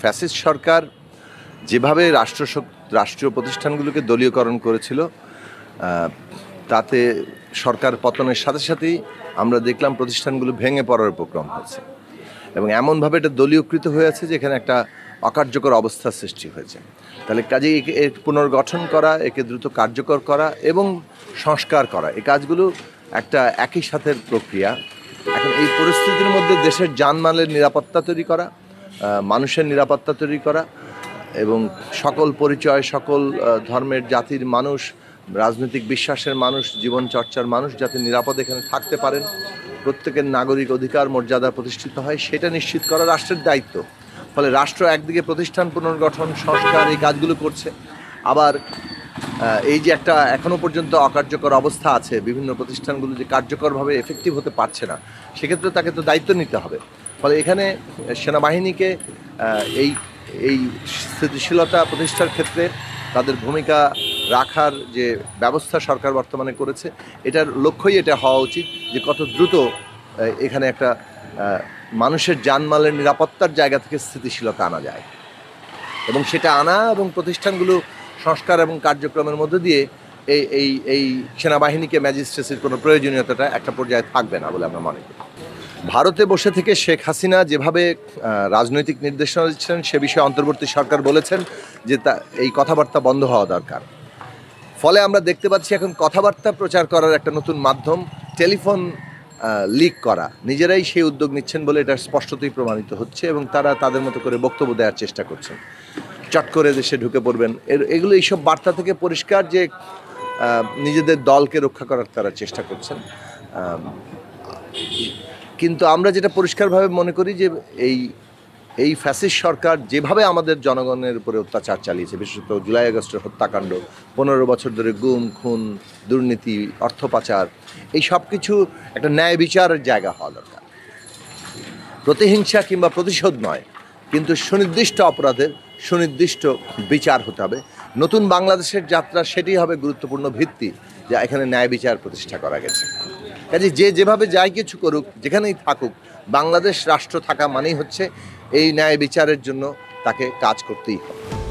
Fascist সরকার যেভাবে রাষ্ট্রীয় প্রতিষ্ঠানগুলোকে দলীয়করণ করেছিল, তাতে সরকার পতনের সাথে সাথেই আমরা দেখলাম প্রতিষ্ঠানগুলো ভেঙে পড়ার উপক্রম হয়েছে এবং এমনভাবে এটা দলীয়কৃত হয়েছে যে এখানে একটা অকার্যকর অবস্থার সৃষ্টি হয়েছে। তাহলে কাজেই এর পুনর্গঠন করা, একে দ্রুত কার্যকর করা এবং সংস্কার করা, এই কাজগুলো একটা একই সাথের প্রক্রিয়া। এখন এই পরিস্থিতির মধ্যে দেশের জানমালের নিরাপত্তা তৈরি করা, মানুষের নিরাপত্তা তৈরি করা এবং সকল পরিচয়, সকল ধর্মের, জাতির মানুষ, রাজনৈতিক বিশ্বাসের মানুষ, জীবন চর্চার মানুষ যাতে নিরাপদ এখানে থাকতে পারেন, প্রত্যেকের নাগরিক অধিকার মর্যাদা প্রতিষ্ঠিত হয়, সেটা নিশ্চিত করা রাষ্ট্রের দায়িত্ব। ফলে রাষ্ট্র একদিকে প্রতিষ্ঠান পুনর্গঠন, সংস্কার এই কাজগুলো করছে, আবার এই যে একটা এখনও পর্যন্ত অকার্যকর অবস্থা আছে, বিভিন্ন প্রতিষ্ঠানগুলো যে কার্যকরভাবে এফেক্টিভ হতে পারছে না, সেক্ষেত্রে তাকে তো দায়িত্ব নিতে হবে। ফলে এখানে সেনাবাহিনীকে এই স্থিতিশীলতা প্রতিষ্ঠার ক্ষেত্রে তাদের ভূমিকা রাখার যে ব্যবস্থা সরকার বর্তমানে করেছে, এটার লক্ষ্যই এটা হওয়া উচিত যে কত দ্রুত এখানে একটা মানুষের জানমালের নিরাপত্তার জায়গা থেকে স্থিতিশীলতা আনা যায় এবং সেটা আনা এবং প্রতিষ্ঠানগুলো সংস্কার এবং কার্যক্রমের মধ্যে দিয়ে এই সেনাবাহিনীকে ম্যাজিস্ট্রেসির কোনো প্রয়োজনীয়তাটা একটা পর্যায়ে থাকবে না বলে আমরা মনে করি। ভারতে বসে থেকে শেখ হাসিনা যেভাবে রাজনৈতিক নির্দেশনা দিচ্ছেন, সে বিষয়ে অন্তর্বর্তী সরকার বলেছেন যে এই কথাবার্তা বন্ধ হওয়া দরকার। ফলে আমরা দেখতে পাচ্ছি এখন কথাবার্তা প্রচার করার একটা নতুন মাধ্যম টেলিফোন লিক করা, নিজেরাই সেই উদ্যোগ নিচ্ছেন বলে এটা স্পষ্টতই প্রমাণিত হচ্ছে এবং তারা তাদের মতো করে বক্তব্য দেওয়ার চেষ্টা করছেন, চট করে দেশে ঢুকে পড়বেন। এগুলো এইসব বার্তা থেকে পরিষ্কার যে নিজেদের দলকে রক্ষা করার তারা চেষ্টা করছেন। কিন্তু আমরা যেটা পরিষ্কারভাবে মনে করি যে এই ফ্যাসিস্ট সরকার যেভাবে আমাদের জনগণের উপরে অত্যাচার চালিয়েছে, বিশেষত জুলাই আগস্টের হত্যাকাণ্ড, 15 বছর ধরে গুম খুন, দুর্নীতি, অর্থ পাচার, এই সব কিছু একটা ন্যায় বিচারের জায়গা হওয়া দরকার। প্রতিহিংসা কিংবা প্রতিশোধ নয়, কিন্তু সুনির্দিষ্ট অপরাধের সুনির্দিষ্ট বিচার হতে হবে। নতুন বাংলাদেশের যাত্রা সেটি হবে গুরুত্বপূর্ণ ভিত্তি, যা এখানে ন্যায় বিচার প্রতিষ্ঠা করা গেছে। কাজে যে যেভাবে যাই কিছু করুক, যেখানেই থাকুক, বাংলাদেশ রাষ্ট্র থাকা মানেই হচ্ছে এই ন্যায় বিচারের জন্য তাকে কাজ করতেই হবে।